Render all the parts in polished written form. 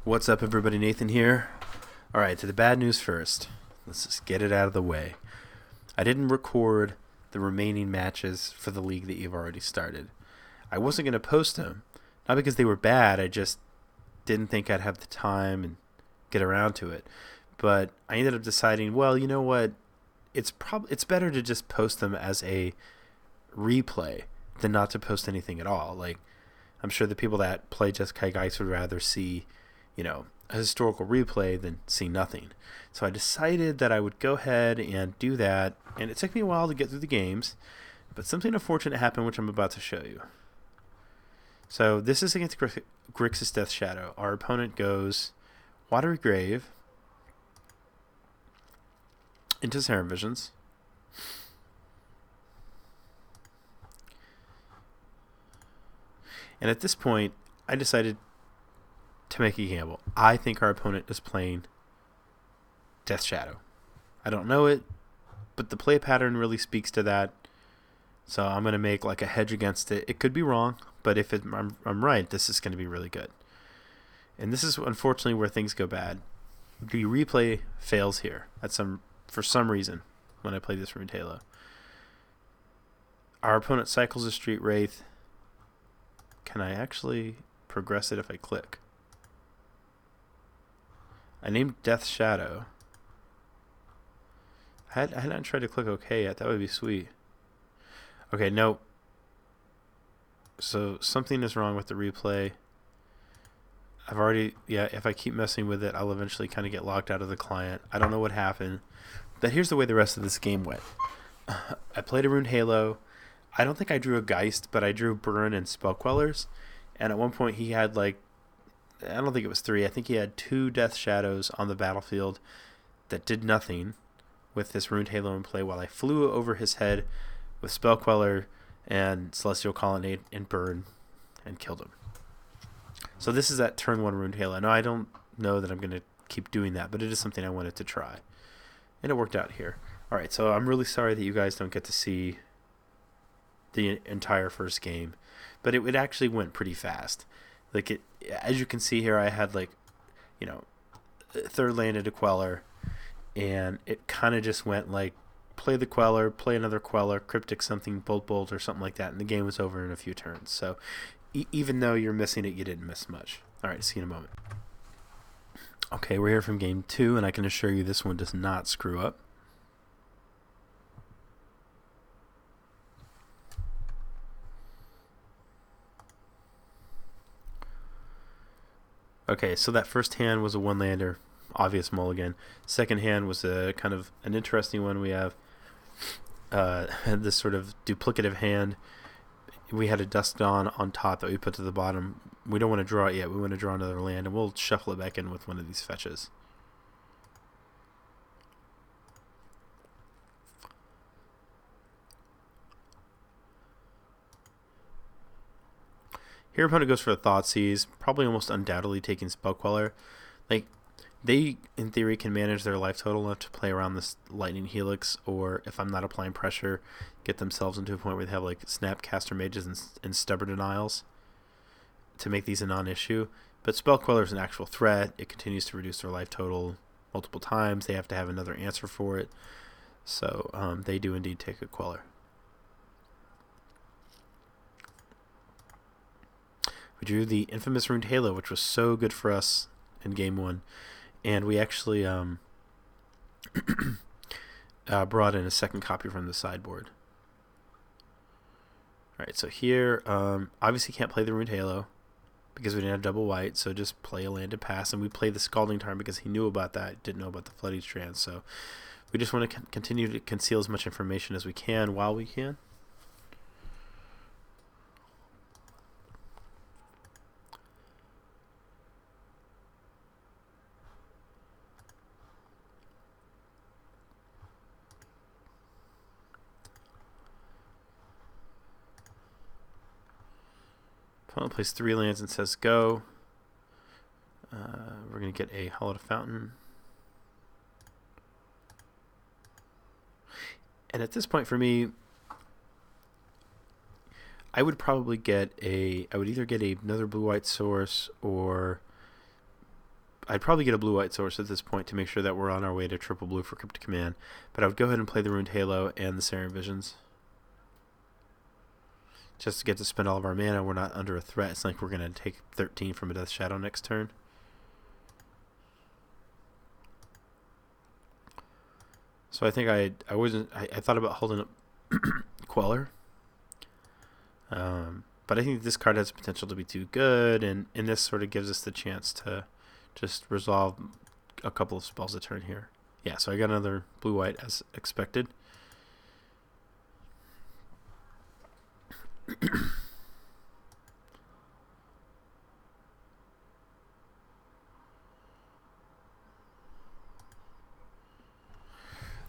What's up, everybody? Nathan here. All right, to the bad news first. Let's just get it out of the way. I didn't record the remaining matches for the league that you've already started. I wasn't going to post them, not because they were bad. I just didn't think I'd have the time and get around to it. But I ended up deciding, well, you know what? It's better to just post them as a replay than not to post anything at all. Like, I'm sure the people that play Jeskai Geist would rather see, a historical replay than see nothing. So I decided that I would go ahead and do that, and it took me a while to get through the games, but something unfortunate happened, which I'm about to show you. So this is against Grixis Death Shadow. Our opponent goes Watery Grave into Serum Visions. And at this point, I decided to make a gamble. I think our opponent is playing Death Shadow. I don't know it, but the play pattern really speaks to that. So I'm going to make like a hedge against it. It could be wrong, but if I'm right, this is going to be really good. And this is unfortunately where things go bad. The replay fails here for some reason when I play this Rune Halo. Our opponent cycles a Street Wraith. Can I actually progress it if I click? I named Death Shadow. I had not tried to click OK yet. That would be sweet. Okay, no. So something is wrong with the replay. If I keep messing with it, I'll eventually kind of get locked out of the client. I don't know what happened. But here's the way the rest of this game went. I played a Rune Halo. I don't think I drew a Geist, but I drew Burn and Spellquellers. And at one point he had I don't think it was 3. I think he had 2 Death Shadows on the battlefield that did nothing with this Rune Halo in play while I flew over his head with Spellqueller and Celestial Colonnade and Burn and killed him. So this is that turn 1 Rune Halo. Now I don't know that I'm going to keep doing that, but it is something I wanted to try. And it worked out here. Alright, so I'm really sorry that you guys don't get to see the entire first game, but it actually went pretty fast. As you can see here, I had third landed a Queller, and it kind of just went play the Queller, play another Queller, Cryptic something, Bolt or something like that, and the game was over in a few turns. So even though you're missing it, you didn't miss much. All right, see you in a moment. Okay, we're here from game 2, and I can assure you this one does not screw up. Okay, so that first hand was a one-lander, obvious mulligan. Second hand was a kind of an interesting one. We have this sort of duplicative hand. We had a Dusk Dawn on top that we put to the bottom. We don't want to draw it yet. We want to draw another land, and we'll shuffle it back in with one of these fetches. Here, opponent goes for a Thoughtseize, probably almost undoubtedly taking Spellqueller. They, in theory, can manage their life total enough to play around this Lightning Helix, or if I'm not applying pressure, get themselves into a point where they have Snapcaster Mages and Stubborn Denials to make these a non-issue. But Spellqueller is an actual threat. It continues to reduce their life total multiple times. They have to have another answer for it. So they do indeed take a Queller. We drew the infamous Rune Halo, which was so good for us in game 1. And we actually brought in a second copy from the sideboard. Alright, so here, obviously can't play the Rune Halo because we didn't have double white, so just play a land and pass. And we played the Scalding Tarn because he knew about that, didn't know about the Flooding Strands. So we just want to continue to conceal as much information as we can while we can. Opponent plays 3 lands and says go. We're going to get a Hallowed Fountain. And at this point for me, I would probably get I would either get another blue-white source or I'd probably get a blue-white source at this point to make sure that we're on our way to triple blue for Cryptic Command. But I would go ahead and play the Ruined Halo and the Searing Visions. Just to get to spend all of our mana. We're not under a threat. It's like we're going to take 13 from a Death Shadow next turn. So I think I thought about holding up Queller. But I think this card has potential to be too good, and this sort of gives us the chance to just resolve a couple of spells a turn here. Yeah, so I got another blue-white as expected.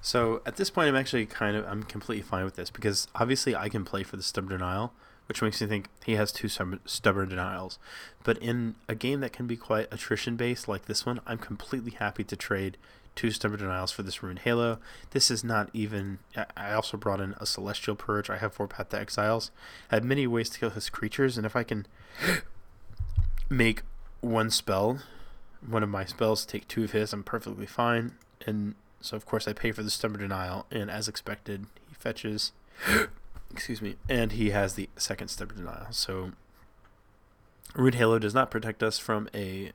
So at this point, I'm completely fine with this, because obviously I can play for the Stubborn Denial, which makes me think he has two Stubborn Denials. But in a game that can be quite attrition-based like this one, I'm completely happy to trade two Stubborn Denials for this Ruined Halo. This is not even... I also brought in a Celestial Purge. I have 4 Path to Exiles. I have many ways to kill his creatures, and if I can make one of my spells, take 2 of his, I'm perfectly fine. And so, of course, I pay for the Stubborn Denial, and as expected, he fetches... Excuse me. And he has the second Stubborn Denial. So, Ruined Halo does not protect us from a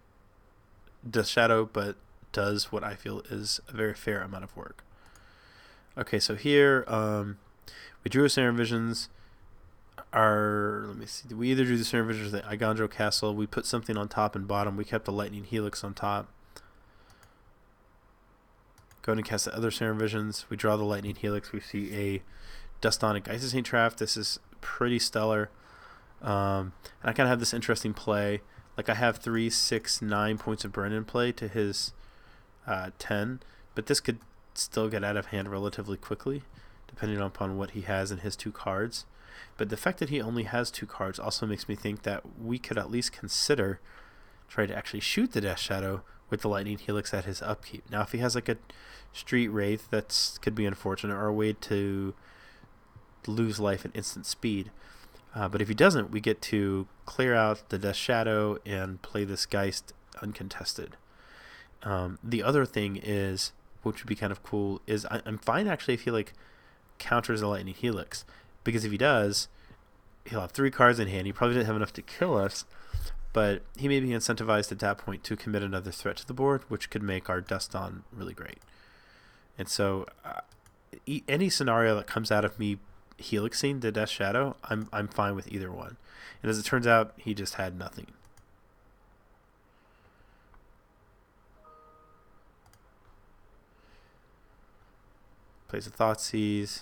Death Shadow, but does what I feel is a very fair amount of work. Okay, so here, we drew a Searing Visions. Let me see. We either drew the Searing Visions or the Igandro Castle. We put something on top and bottom. We kept the Lightning Helix on top. Go and cast the other Searing Visions. We draw the Lightning Helix. We see a Dust on a Geist Saint Draft. This is pretty stellar. And I kind of have this interesting play. Like, I have 3, 6, 9 points of burn in play to his 10. But this could still get out of hand relatively quickly, depending upon what he has in his 2 cards. But the fact that he only has 2 cards also makes me think that we could at least consider trying to actually shoot the Death Shadow with the Lightning Helix at his upkeep. Now, if he has like a Street Wraith, that could be unfortunate, or a way to lose life at instant speed. But if he doesn't, we get to clear out the Death Shadow and play this Geist uncontested. The other thing is, which would be kind of cool, is I'm fine actually if he like counters the Lightning Helix, because if he does, he'll have 3 cards in hand. He probably didn't have enough to kill us, but he may be incentivized at that point to commit another threat to the board, which could make our Dust On really great. And so any scenario that comes out of me Helixing the Death Shadow, I'm fine with either one. And as it turns out, he just had nothing. Plays a Thoughtseize.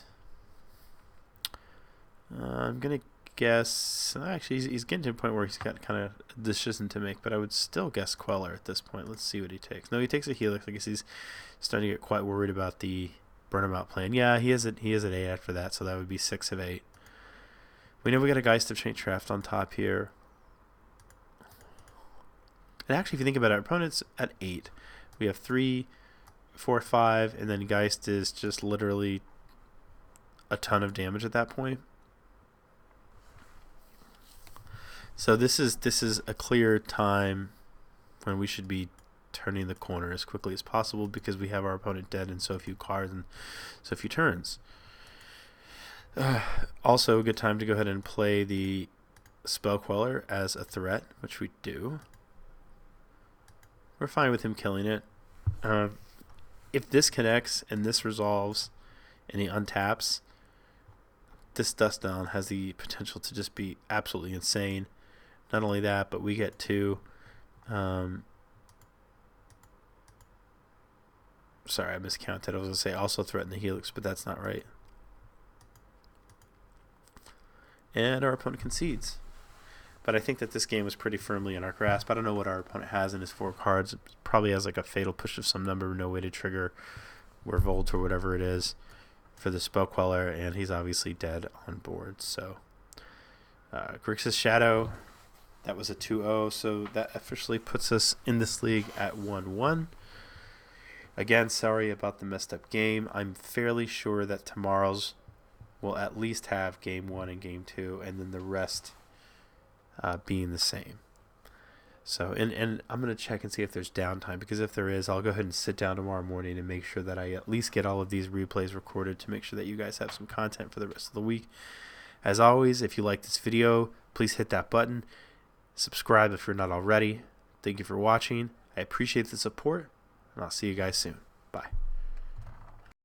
I'm going to guess... Actually, he's getting to a point where he's got kind of a decision to make, but I would still guess Queller at this point. Let's see what he takes. No, he takes a Helix. I guess he's starting to get quite worried about the Burn Him Out plan. Yeah, he has an 8 after that, so that would be 6 of 8. We know we got a Geist of Saint Draft on top here. And actually, if you think about it, our opponent's at 8. We have 3, 4, 5, and then Geist is just literally a ton of damage at that point. So this is a clear time when we should be turning the corner as quickly as possible, because we have our opponent dead in so few cards and so few turns. Also, a good time to go ahead and play the Spell Queller as a threat, which we do. We're fine with him killing it. If this connects and this resolves and he untaps, this Dust Down has the potential to just be absolutely insane. Not only that, but we get to... sorry, I miscounted. I was going to say also threaten the Helix, but that's not right. And our opponent concedes. But I think that this game was pretty firmly in our grasp. I don't know what our opponent has in his 4 cards. It probably has like a Fatal Push of some number, no way to trigger Revolt or whatever it is for the Spell Queller, and he's obviously dead on board. So Grixis Shadow, that was a 2-0, so that officially puts us in this league at 1-1. Again, sorry about the messed up game. I'm fairly sure that tomorrow's will at least have game 1 and game 2, and then the rest being the same. So, and I'm going to check and see if there's downtime, because if there is, I'll go ahead and sit down tomorrow morning and make sure that I at least get all of these replays recorded to make sure that you guys have some content for the rest of the week. As always, if you like this video, please hit that button. Subscribe if you're not already. Thank you for watching. I appreciate the support, and I'll see you guys soon. Bye.